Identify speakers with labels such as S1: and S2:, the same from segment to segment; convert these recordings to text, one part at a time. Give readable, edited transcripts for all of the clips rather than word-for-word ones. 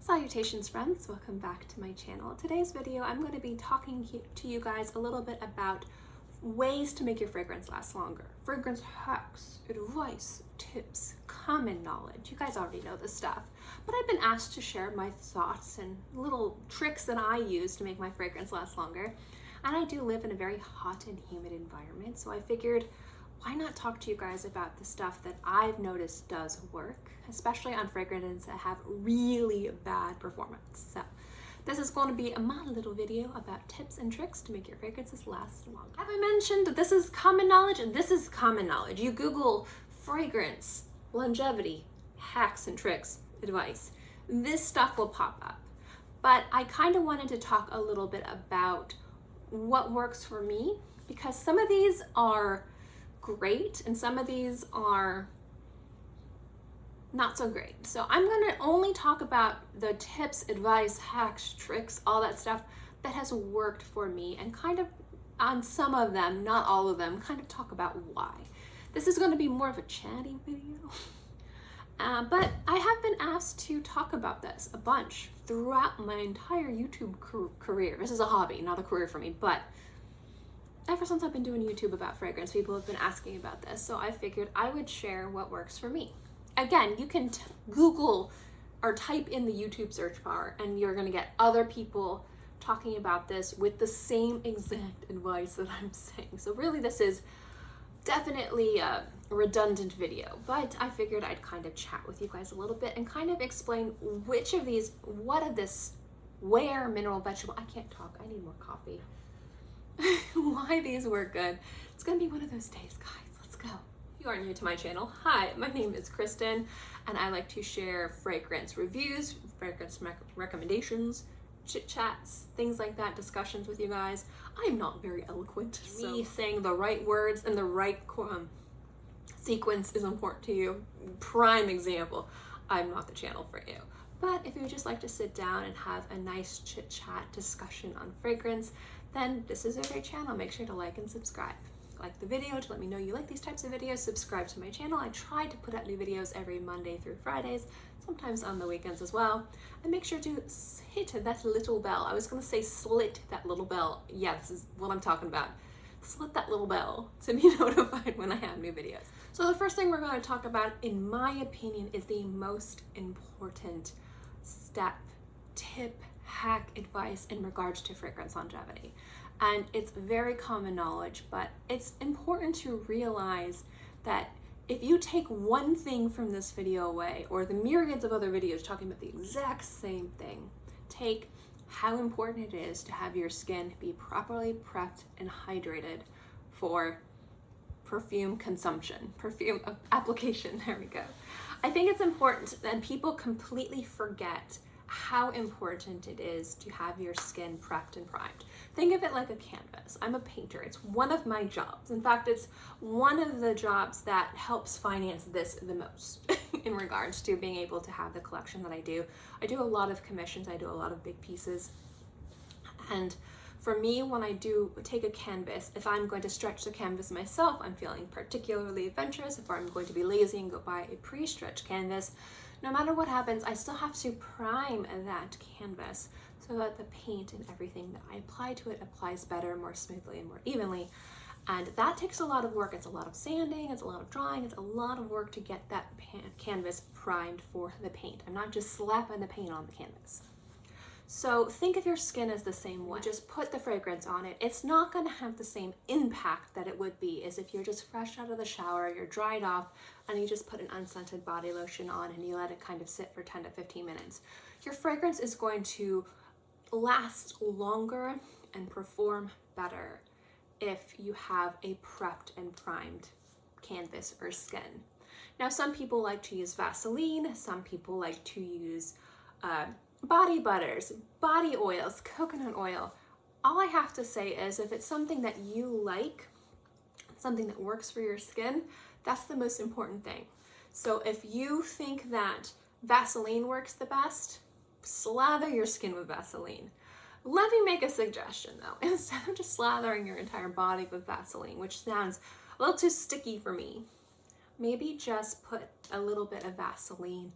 S1: Salutations friends, welcome back to my channel. Today's video I'm going to be talking to you guys a little bit about ways to make your fragrance last longer. Fragrance hacks, advice, tips, common knowledge. You guys already know this stuff. But I've been asked to share my thoughts and little tricks that I use to make my fragrance last longer. And I do live in a very hot and humid environment, so I figured why not talk to you guys about the stuff that I've noticed does work, especially on fragrances that have really bad performance. So this is going to be my little video about tips and tricks to make your fragrances last longer. Have I mentioned that this is common knowledge? This is common knowledge. You Google fragrance, longevity, hacks and tricks, advice. This stuff will pop up. But I kind of wanted to talk a little bit about what works for me, because some of these are great and some of these are not so great. So I'm gonna only talk about the tips, advice, hacks, tricks, all that stuff that has worked for me, and kind of on some of them, not all of them, kind of talk about why. This is gonna be more of a chatty video. But I have been asked to talk about this a bunch throughout my entire YouTube career. This is a hobby, not a career for me, but ever since I've been doing YouTube about fragrance, people have been asking about this, so I figured I would share what works for me. Again, you can Google or type in the YouTube search bar and you're gonna get other people talking about this with the same exact advice that I'm saying. So really this is definitely a redundant video, but I figured I'd kind of chat with you guys a little bit and kind of explain which of these, what of this, where mineral, vegetable, I can't talk, I need more coffee. Why these work good. It's gonna be one of those days, guys. Let's go. If you are new to my channel, hi, my name is Kristin, and I like to share fragrance reviews, fragrance recommendations, chit chats, things like that, discussions with you guys. I am not very eloquent, so me saying the right words and the right sequence is important to you. Prime example, I'm not the channel for you. But if you would just like to sit down and have a nice chit chat discussion on fragrance, then this is a great channel. Make sure to like and subscribe. Like the video to let me know you like these types of videos. Subscribe to my channel. I try to put out new videos every Monday through Fridays, sometimes on the weekends as well. And make sure to hit that little bell. I was gonna say slit that little bell. Yeah, this is what I'm talking about. Slit that little bell to be notified when I have new videos. So the first thing we're going to talk about, in my opinion, is the most important step, tip, hack, advice in regards to fragrance longevity. And it's very common knowledge, but it's important to realize that if you take one thing from this video away, or the myriads of other videos talking about the exact same thing, take how important it is to have your skin be properly prepped and hydrated for perfume consumption, perfume application, there we go. I think it's important that people completely forget how important it is to have your skin prepped and primed. Think of it like a canvas. I'm a painter. It's one of my jobs. In fact, it's one of the jobs that helps finance this the most in regards to being able to have the collection that I do. I do a lot of commissions. I do a lot of big pieces. And for me, when I do take a canvas, if I'm going to stretch the canvas myself, I'm feeling particularly adventurous. If I'm going to be lazy and go buy a pre-stretched canvas, no matter what happens, I still have to prime that canvas so that the paint and everything that I apply to it applies better, more smoothly, and more evenly. And that takes a lot of work. It's a lot of sanding, it's a lot of drying, it's a lot of work to get that canvas primed for the paint. I'm not just slapping the paint on the canvas. So think of your skin as the same way. Just put the fragrance on it. It's not going to have the same impact that it would be as if you're just fresh out of the shower, you're dried off, and you just put an unscented body lotion on and you let it kind of sit for 10 to 15 minutes. Your fragrance is going to last longer and perform better if you have a prepped and primed canvas or skin. Now, some people like to use Vaseline, some people like to use body butters, body oils, coconut oil. All I have to say is if it's something that you like, something that works for your skin, that's the most important thing. So if you think that Vaseline works the best, slather your skin with Vaseline. Let me make a suggestion though. Instead of just slathering your entire body with Vaseline, which sounds a little too sticky for me, maybe just put a little bit of Vaseline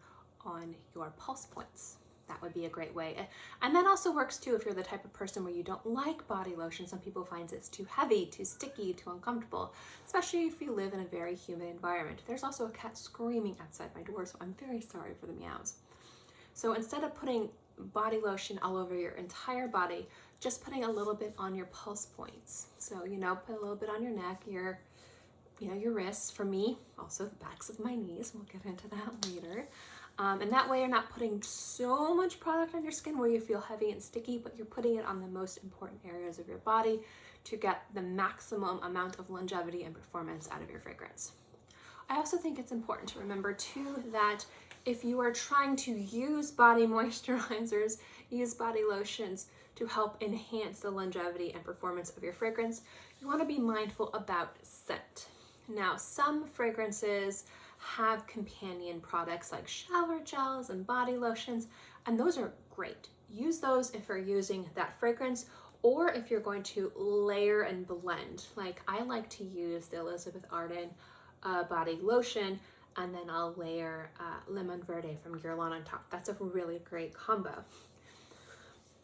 S1: on your pulse points. that would be a great way. And that also works too if you're the type of person where you don't like body lotion. Some people find it's too heavy, too sticky, too uncomfortable, especially if you live in a very humid environment. There's also a cat screaming outside my door, so I'm very sorry for the meows. So instead of putting body lotion all over your entire body, just putting a little bit on your pulse points. So, you know, put a little bit on your neck, your wrists. For me, also the backs of my knees. We'll get into that later. And that way you're not putting so much product on your skin where you feel heavy and sticky, but you're putting it on the most important areas of your body to get the maximum amount of longevity and performance out of your fragrance. I also think it's important to remember too that if you are trying to use body moisturizers, use body lotions to help enhance the longevity and performance of your fragrance, you want to be mindful about scent. Now, some fragrances have companion products like shower gels and body lotions, and those are great. Use those if you're using that fragrance, or if you're going to layer and blend. Like I like to use the Elizabeth Arden body lotion, and then I'll layer Lemon Verde from Guerlain on top. That's a really great combo.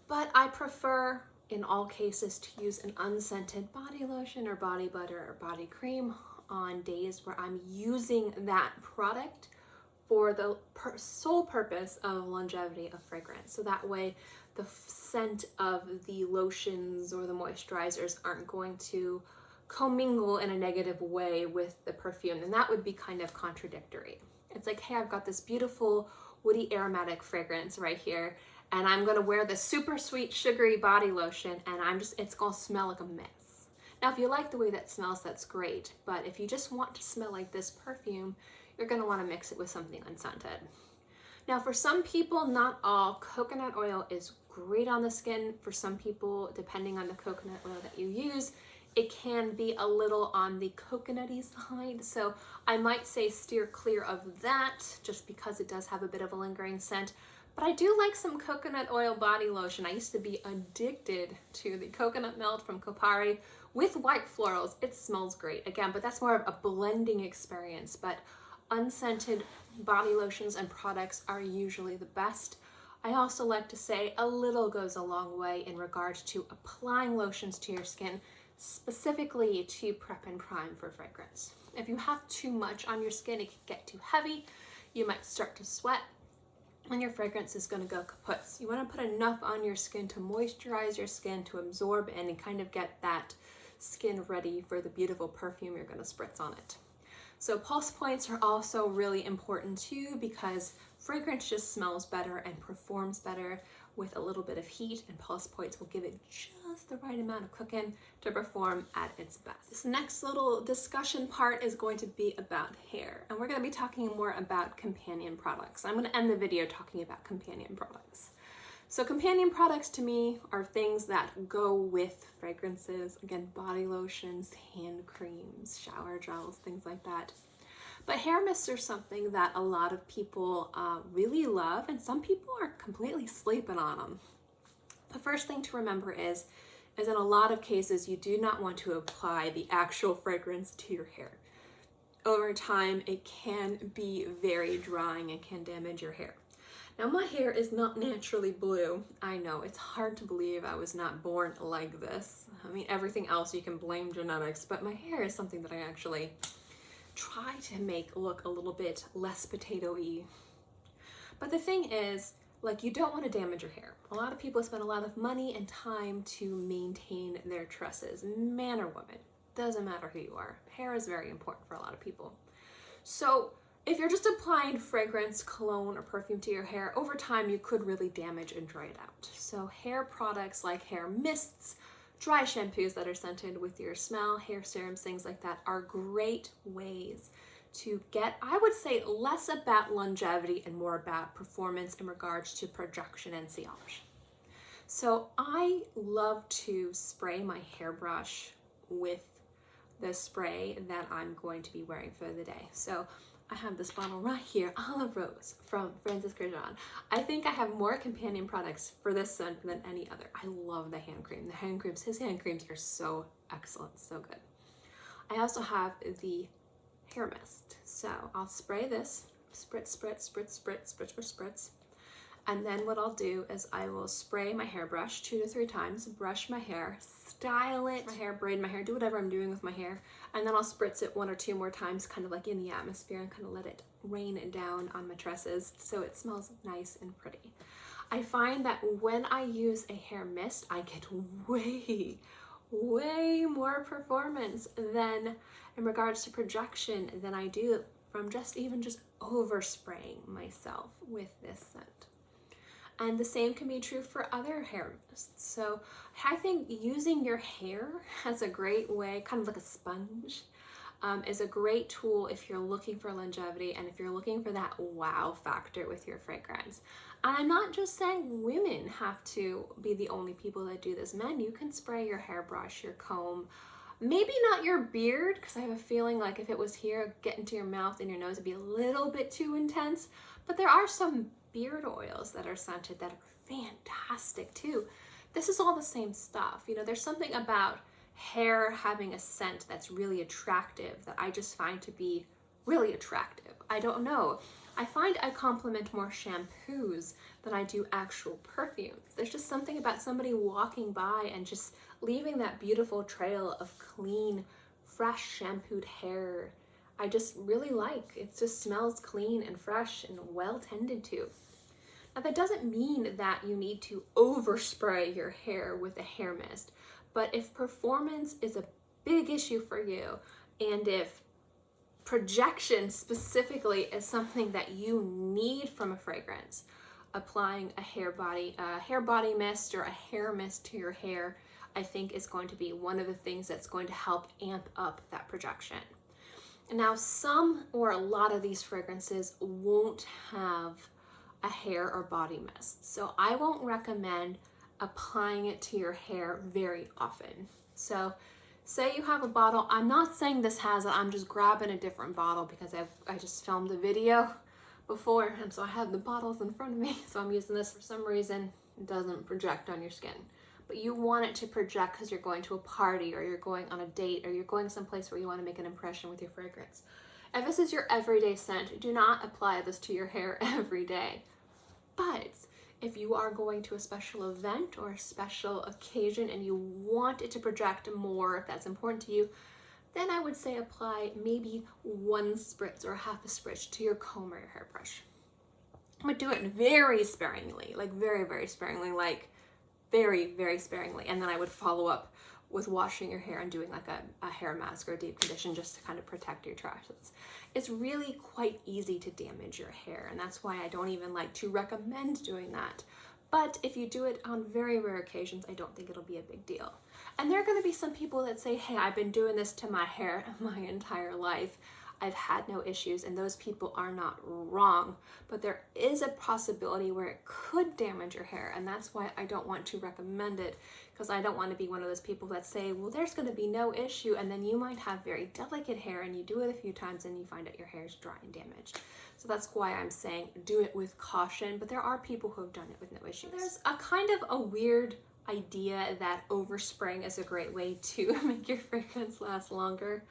S1: But I prefer in all cases to use an unscented body lotion or body butter or body cream on days where I'm using that product for the sole purpose of longevity of fragrance. So that way the scent of the lotions or the moisturizers aren't going to commingle in a negative way with the perfume, and that would be kind of contradictory. It's like, hey, I've got this beautiful woody aromatic fragrance right here, and I'm gonna wear this super sweet sugary body lotion, and it's gonna smell like a mess. Now, if you like the way that smells, that's great, but if you just want to smell like this perfume, you're gonna wanna mix it with something unscented. Now, for some people, not all coconut oil is great on the skin. For some people, depending on the coconut oil that you use, it can be a little on the coconutty side. So I might say steer clear of that just because it does have a bit of a lingering scent. But I do like some coconut oil body lotion. I used to be addicted to the coconut melt from Kopari with white florals. It smells great again, but that's more of a blending experience. But unscented body lotions and products are usually the best. I also like to say a little goes a long way in regards to applying lotions to your skin, specifically to prep and prime for fragrance. If you have too much on your skin, it can get too heavy. You might start to sweat, and your fragrance is going to go kaput. You want to put enough on your skin to moisturize your skin, to absorb in and kind of get that skin ready for the beautiful perfume you're going to spritz on it. So pulse points are also really important too, because fragrance just smells better and performs better with a little bit of heat, and pulse points will give it just the right amount of cooking to perform at its best. This next little discussion part is going to be about hair, and we're going to be talking more about companion products. I'm going to end the video talking about companion products. So companion products to me are things that go with fragrances. Again, body lotions, hand creams, shower gels, things like that. But hair mists are something that a lot of people really love, and some people are completely sleeping on them. The first thing to remember is in a lot of cases, you do not want to apply the actual fragrance to your hair. Over time, it can be very drying and can damage your hair. Now, my hair is not naturally blue. I know, it's hard to believe I was not born like this. I mean, everything else you can blame genetics, but my hair is something that I actually try to make look a little bit less potato-y. But the thing is, like, you don't want to damage your hair. A lot of people spend a lot of money and time to maintain their tresses, man or woman. Doesn't matter who you are. Hair is very important for a lot of people. So if you're just applying fragrance, cologne, or perfume to your hair, over time you could really damage and dry it out. So hair products like hair mists, dry shampoos that are scented with your smell, hair serums, things like that are great ways to get, I would say, less about longevity and more about performance in regards to projection and sillage. So I love to spray my hairbrush with the spray that I'm going to be wearing for the day. So I have this bottle right here, Olive Rose from Francis Kurkdjian. I think I have more companion products for this scent than any other. I love the hand cream. The hand creams, his hand creams are so excellent, so good. I also have the hair mist. So I'll spray this, spritz, spritz, spritz, spritz, spritz, spritz, spritz. And then what I'll do is I will spray my hairbrush 2 to 3 times, brush my hair, style it, my hair, braid my hair, do whatever I'm doing with my hair, and then I'll spritz it 1 or 2 more times, kind of like in the atmosphere, and kind of let it rain down on my tresses so it smells nice and pretty. I find that when I use a hair mist, I get way more performance than in regards to projection than I do from just overspraying myself with this scent. And the same can be true for other hair mists. So I think using your hair as a great way, kind of like a sponge, is a great tool if you're looking for longevity and if you're looking for that wow factor with your fragrance. And I'm not just saying women have to be the only people that do this. Men, you can spray your hairbrush, your comb, maybe not your beard, because I have a feeling like if it was here, get into your mouth and your nose, it'd be a little bit too intense. But there are some beard oils that are scented that are fantastic too. This is all the same stuff. You know, there's something about hair having a scent that's really attractive that I just find to be really attractive. I don't know. I find I compliment more shampoos than I do actual perfumes. There's just something about somebody walking by and just leaving that beautiful trail of clean, fresh shampooed hair. I just really like. It just smells clean and fresh and well tended to. Now that doesn't mean that you need to overspray your hair with a hair mist, but if performance is a big issue for you, and if projection specifically is something that you need from a fragrance, applying a hair body mist or a hair mist to your hair, I think is going to be one of the things that's going to help amp up that projection. Now, some or a lot of these fragrances won't have a hair or body mist, so I won't recommend applying it to your hair very often. So say you have a bottle, I'm not saying this has it, I'm just grabbing a different bottle because I just filmed a video before, and so I have the bottles in front of me, so I'm using this. For some reason it doesn't project on your skin, but you want it to project because you're going to a party or you're going on a date or you're going someplace where you want to make an impression with your fragrance. If this is your everyday scent, do not apply this to your hair every day. But if you are going to a special event or a special occasion and you want it to project more, if that's important to you, then I would say apply maybe 1 spritz or half a spritz to your comb or your hairbrush. But do it very sparingly, like very sparingly, like very sparingly. And then I would follow up with washing your hair and doing like a hair mask or a deep condition just to kind of protect your tresses. It's really quite easy to damage your hair, and that's why I don't even like to recommend doing that. But if you do it on very rare occasions, I don't think it'll be a big deal. And there are going to be some people that say, hey, I've been doing this to my hair my entire life. I've had no issues, and those people are not wrong. But there is a possibility where it could damage your hair, and that's why I don't want to recommend it, because I don't want to be one of those people that say, well, there's going to be no issue, and then you might have very delicate hair and you do it a few times and you find out your hair is dry and damaged. So that's why I'm saying do it with caution, but there are people who have done it with no issues. There's a kind of a weird idea that overspraying is a great way to make your fragrance last longer.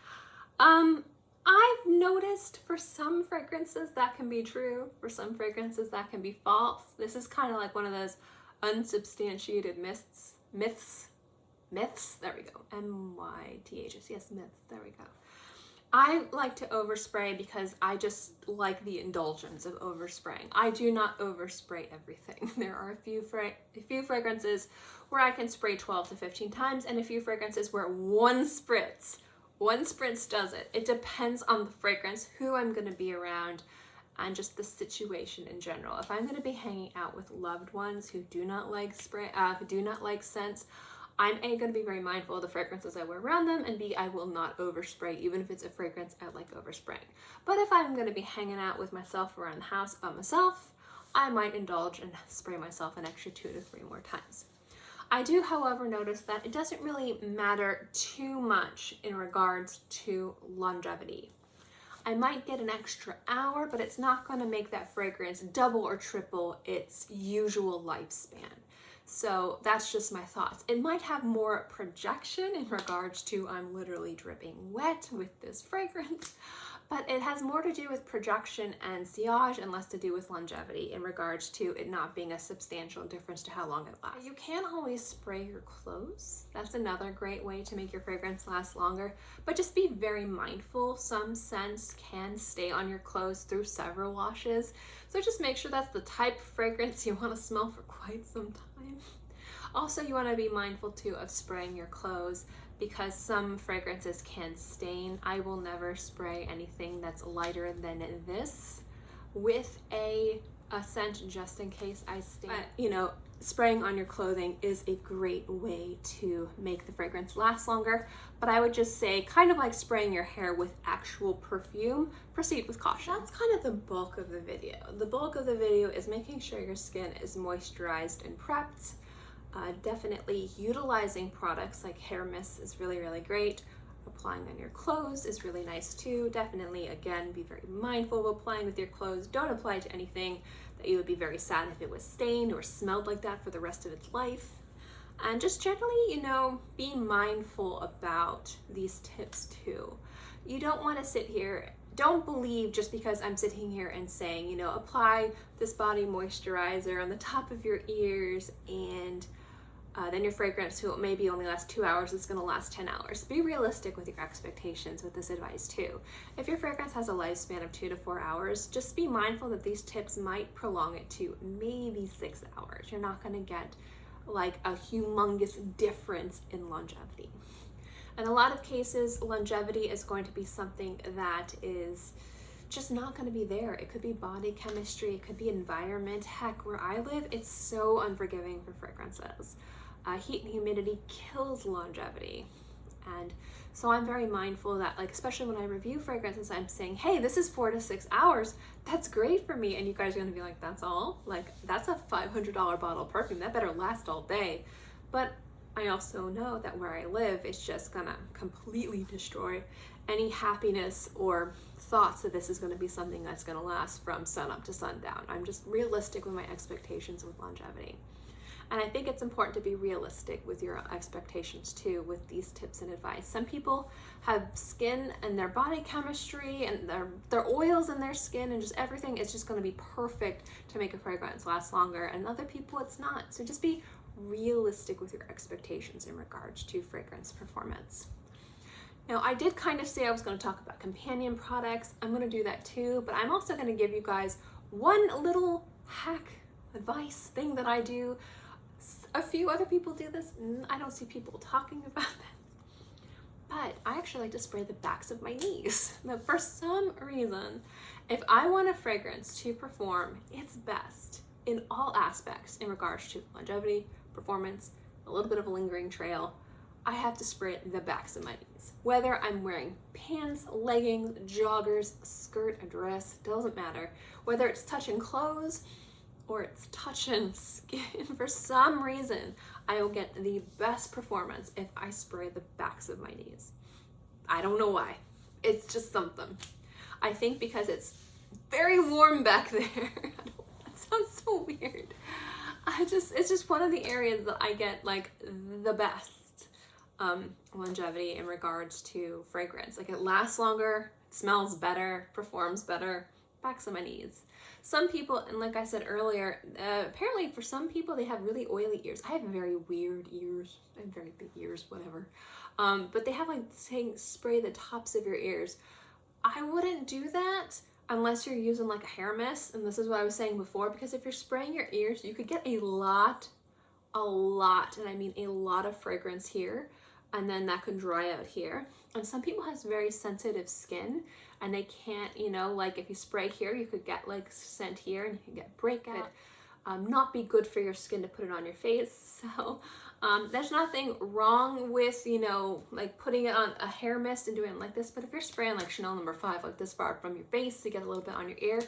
S1: I've noticed for some fragrances that can be true, for some fragrances that can be false. This is kind of like one of those unsubstantiated myths, there we go, M-Y-T-H-S, yes, myths, there we go. I like to overspray because I just like the indulgence of overspraying. I do not overspray everything. There are a few fragrances where I can spray 12 to 15 times, and a few fragrances where one spritz does it. It depends on the fragrance, who I'm going to be around, and just the situation in general. If I'm going to be hanging out with loved ones who do not like scents, I'm A, going to be very mindful of the fragrances I wear around them, and B, I will not overspray, even if it's a fragrance I like overspraying. But if I'm going to be hanging out with myself around the house by myself, I might indulge and spray myself an extra 2 to 3 more times. I do, however, notice that it doesn't really matter too much in regards to longevity. I might get an extra hour, but it's not going to make that fragrance double or triple its usual lifespan. So that's just my thoughts. It might have more projection in regards to I'm literally dripping wet with this fragrance, but it has more to do with projection and sillage and less to do with longevity in regards to it not being a substantial difference to how long it lasts. You can't always spray your clothes. That's another great way to make your fragrance last longer, but just be very mindful. Some scents can stay on your clothes through several washes, so just make sure that's the type of fragrance you want to smell for quite some time. Also, you want to be mindful too of spraying your clothes because some fragrances can stain. I will never spray anything that's lighter than this with a scent just in case I stain. But, you know, spraying on your clothing is a great way to make the fragrance last longer, but I would just say, kind of like spraying your hair with actual perfume, proceed with caution. That's kind of the bulk of the video. The bulk of the video is making sure your skin is moisturized and prepped. Definitely utilizing products like hair mist is really, really great. Applying on your clothes is really nice too. Definitely, again, be very mindful of applying with your clothes. Don't apply to anything that you would be very sad if it was stained or smelled like that for the rest of its life. And just generally, you know, be mindful about these tips too. You don't want to sit here, don't believe just because I'm sitting here and saying, you know, apply this body moisturizer on the top of your ears and then your fragrance will maybe only last 2 hours, it's going to last 10 hours. Be realistic with your expectations with this advice too. If your fragrance has a lifespan of 2 to 4 hours, just be mindful that these tips might prolong it to maybe 6 hours. You're not going to get like a humongous difference in longevity. In a lot of cases, longevity is going to be something that is just not going to be there. It could be body chemistry, it could be environment. Heck, where I live, it's so unforgiving for fragrances. Heat and humidity kills longevity. And so I'm very mindful that, like, especially when I review fragrances, I'm saying, hey, this is 4 to 6 hours. That's great for me. And you guys are gonna be like, that's all? Like, that's a $500 bottle of perfume. That better last all day. But I also know that where I live, it's just gonna completely destroy any happiness or thoughts that this is gonna be something that's gonna last from sun up to sundown. I'm just realistic with my expectations with longevity. And I think it's important to be realistic with your expectations too with these tips and advice. Some people have skin and their body chemistry and their oils in their skin and just everything is just going to be perfect to make a fragrance last longer, and other people it's not. So just be realistic with your expectations in regards to fragrance performance. Now, I did kind of say I was going to talk about companion products. I'm going to do that too, but I'm also going to give you guys one little hack advice thing that I do. A few other people do this. I don't see people talking about this, but I actually like to spray the backs of my knees. Now, for some reason, if I want a fragrance to perform its best in all aspects in regards to longevity, performance, a little bit of a lingering trail, I have to spray the backs of my knees. Whether I'm wearing pants, leggings, joggers, skirt, a dress, doesn't matter. Whether it's touching clothes or it's touching skin, for some reason, I will get the best performance if I spray the backs of my knees. I don't know why. It's just something. I think because it's very warm back there. That sounds so weird. It's just one of the areas that I get like the best longevity in regards to fragrance. Like, it lasts longer, it smells better, performs better. Backs of my knees. Some people, and like I said earlier, apparently for some people they have really oily ears. I have very weird ears. I have very big ears, whatever. But they have like saying spray the tops of your ears. I wouldn't do that unless you're using like a hair mist, and this is what I was saying before, because if you're spraying your ears, you could get a lot, and I mean a lot of fragrance here, and then that could dry out here. And some people have very sensitive skin and they can't, you know, like if you spray here, you could get like scent here and you can get breakout. Not be good for your skin to put it on your face. So there's nothing wrong with, you know, like putting it on a hair mist and doing it like this. But if you're spraying like Chanel No. 5, like this far from your face to get a little bit on your ear,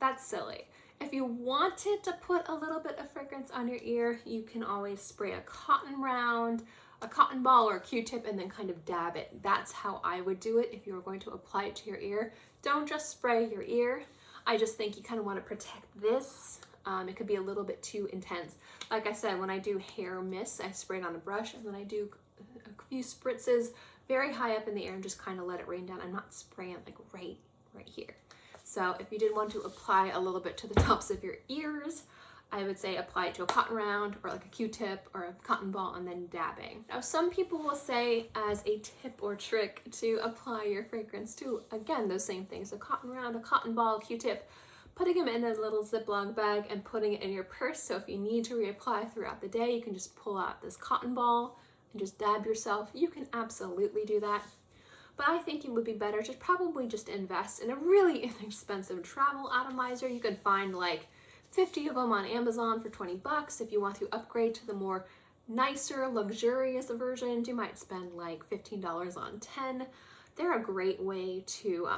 S1: that's silly. If you wanted to put a little bit of fragrance on your ear, you can always spray a cotton round, a cotton ball or a Q-tip, and then kind of dab it. That's how I would do it if you were going to apply it to your ear. Don't just spray your ear. I just think you kind of want to protect this. It could be a little bit too intense. Like I said, when I do hair mist, I spray it on a brush, and then I do a few spritzes very high up in the air and just kind of let it rain down. I'm not spraying like right right here. So if you did want to apply a little bit to the tops of your ears, I would say apply it to a cotton round or like a Q-tip or a cotton ball and then dabbing. Now some people will say as a tip or trick to apply your fragrance to, again, those same things, a cotton round, a cotton ball, Q-tip, putting them in a little Ziploc bag and putting it in your purse. So if you need to reapply throughout the day, you can just pull out this cotton ball and just dab yourself. You can absolutely do that. But I think it would be better to probably just invest in a really inexpensive travel atomizer. You can find like 50 of them on Amazon for 20 bucks. If you want to upgrade to the more nicer, luxurious versions, you might spend like $15 on 10. They're a great way to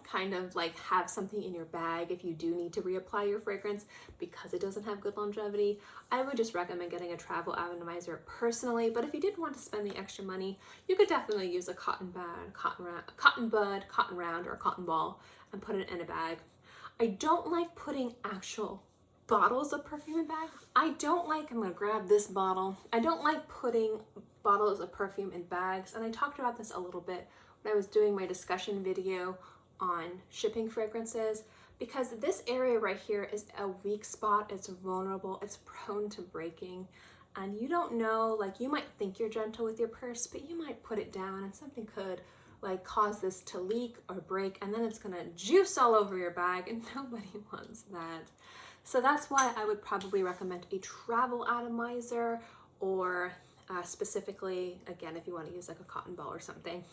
S1: kind of like have something in your bag if you do need to reapply your fragrance because it doesn't have good longevity. I would just recommend getting a travel atomizer personally, but if you did want to spend the extra money, you could definitely use a cotton bud, cotton round, or a cotton ball and put it in a bag. I don't like putting actual bottles of perfume in bags. I'm gonna grab this bottle. I don't like putting bottles of perfume in bags, and I talked about this a little bit when I was doing my discussion video on shipping fragrances, because this area right here is a weak spot. It's vulnerable, it's prone to breaking, and you don't know, like you might think you're gentle with your purse, but you might put it down and something could like cause this to leak or break, and then it's gonna juice all over your bag, and nobody wants that. So that's why I would probably recommend a travel atomizer, or specifically, again, if you want to use like a cotton ball or something.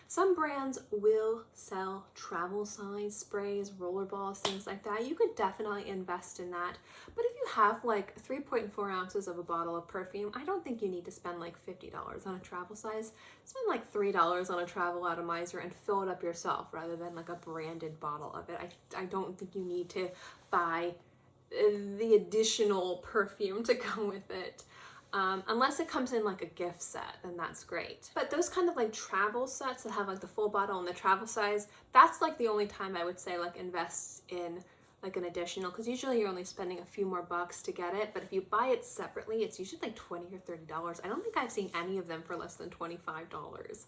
S1: Some brands will sell travel size sprays, roller balls, things like that. You could definitely invest in that. But if you have like 3.4 ounces of a bottle of perfume, I don't think you need to spend like $50 on a travel size. Spend like $3 on a travel atomizer and fill it up yourself rather than like a branded bottle of it. I don't think you need to buy the additional perfume to go with it. Unless it comes in like a gift set, then that's great. But those kind of like travel sets that have like the full bottle and the travel size, that's like the only time I would say like invest in like an additional, because usually you're only spending a few more bucks to get it. But if you buy it separately, it's usually like $20 or $30. I don't think I've seen any of them for less than $25.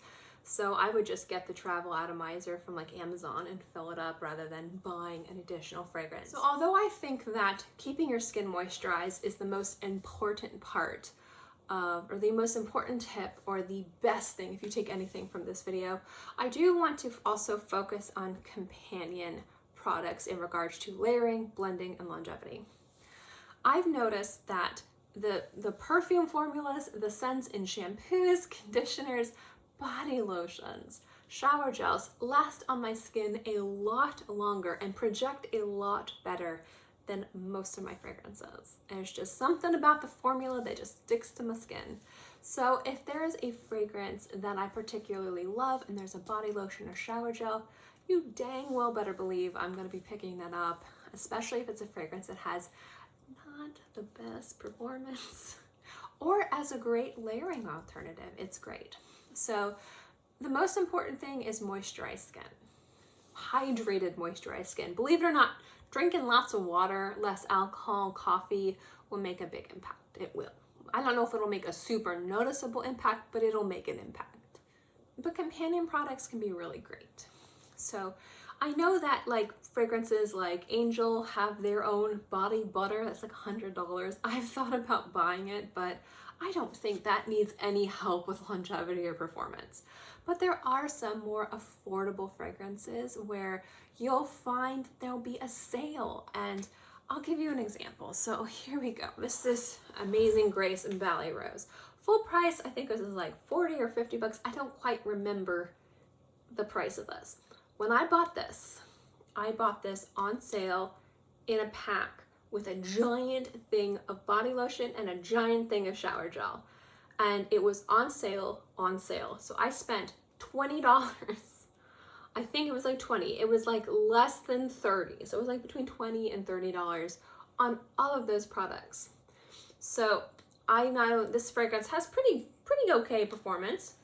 S1: So I would just get the travel atomizer from like Amazon and fill it up rather than buying an additional fragrance. So although I think that keeping your skin moisturized is the most important part or the most important tip or the best thing if you take anything from this video, I do want to also focus on companion products in regards to layering, blending, and longevity. I've noticed that the perfume formulas, the scents in shampoos, conditioners, body lotions, shower gels last on my skin a lot longer and project a lot better than most of my fragrances. There's just something about the formula that just sticks to my skin. So if there is a fragrance that I particularly love and there's a body lotion or shower gel, you dang well better believe I'm going to be picking that up, especially if it's a fragrance that has not the best performance. Or as a great layering alternative, it's great. So the most important thing is moisturized skin. Hydrated moisturized skin. Believe it or not, drinking lots of water, less alcohol, coffee will make a big impact. It will. I don't know if it'll make a super noticeable impact, but it'll make an impact. But companion products can be really great. So I know that like fragrances like Angel have their own body butter that's like $100. I've thought about buying it, but I don't think that needs any help with longevity or performance. But there are some more affordable fragrances where you'll find there'll be a sale, and I'll give you an example. So here we go. This is Amazing Grace and Valley Rose. Full price, I think this is like 40 or 50 bucks. I don't quite remember the price of this. When I bought this on sale in a pack with a giant thing of body lotion and a giant thing of shower gel. And it was on sale. So I spent $20. I think it was like 20. It was like less than 30. So it was like between $20 and $30 on all of those products. So I know this fragrance has pretty okay performance.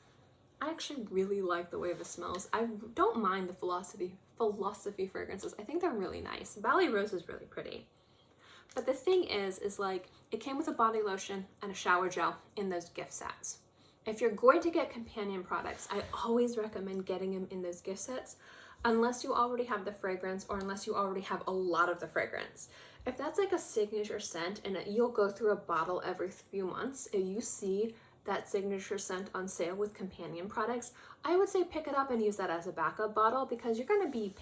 S1: I actually really like the way this smells. I don't mind the philosophy fragrances. I think they're really nice. Valley Rose is really pretty. But the thing is like, it came with a body lotion and a shower gel in those gift sets. If you're going to get companion products, I always recommend getting them in those gift sets. unless you already have the fragrance or unless you already have a lot of the fragrance. If that's like a signature scent and you'll go through a bottle every few months, if you see that signature scent on sale with companion products, I would say pick it up and use that as a backup bottle, because you're going to be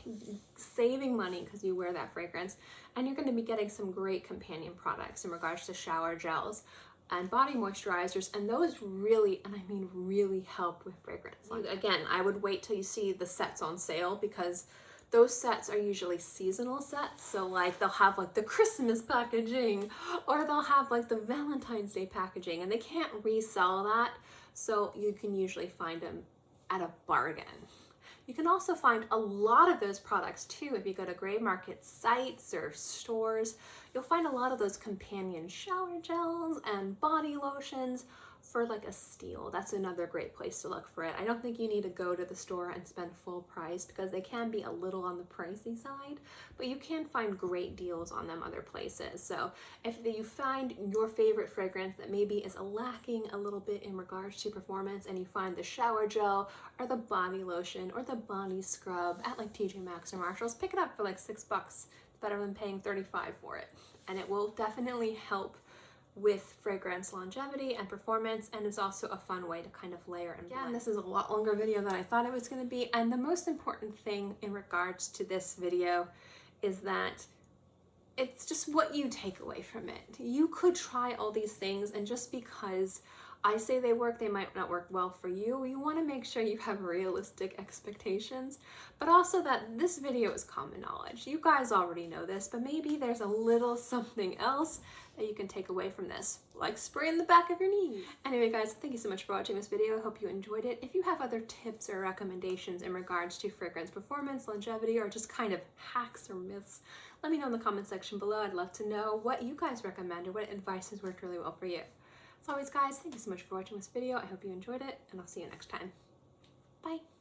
S1: saving money because you wear that fragrance, and you're going to be getting some great companion products in regards to shower gels and body moisturizers, and those really, and I mean really, help with fragrance. Again, I would wait till you see the sets on sale, because those sets are usually seasonal sets. So like they'll have like the Christmas packaging, or they'll have like the Valentine's Day packaging, and they can't resell that. So you can usually find them at a bargain. You can also find a lot of those products too if you go to gray market sites or stores. You'll find a lot of those companion shower gels and body lotions for like a steal. That's another great place to look for it. I don't think you need to go to the store and spend full price, because they can be a little on the pricey side, but you can find great deals on them other places. So if you find your favorite fragrance that maybe is lacking a little bit in regards to performance, and you find the shower gel or the body lotion or the body scrub at like TJ Maxx or Marshalls, pick it up for like $6. It's better than paying $35 for it. And it will definitely help with fragrance longevity and performance, and it's also a fun way to kind of layer and blend. Again, this is a lot longer video than I thought it was going to be, and the most important thing in regards to this video is that it's just what you take away from it. You could try all these things, and just because I say they work, they might not work well for you. You want to make sure you have realistic expectations, but also that this video is common knowledge. You guys already know this, but maybe there's a little something else that you can take away from this, like spraying the back of your knees. Anyway guys, thank you so much for watching this video. I hope you enjoyed it. If you have other tips or recommendations in regards to fragrance performance, longevity, or just kind of hacks or myths, let me know in the comment section below. I'd love to know what you guys recommend or what advice has worked really well for you. As always guys, thank you so much for watching this video. I hope you enjoyed it, and I'll see you next time. Bye!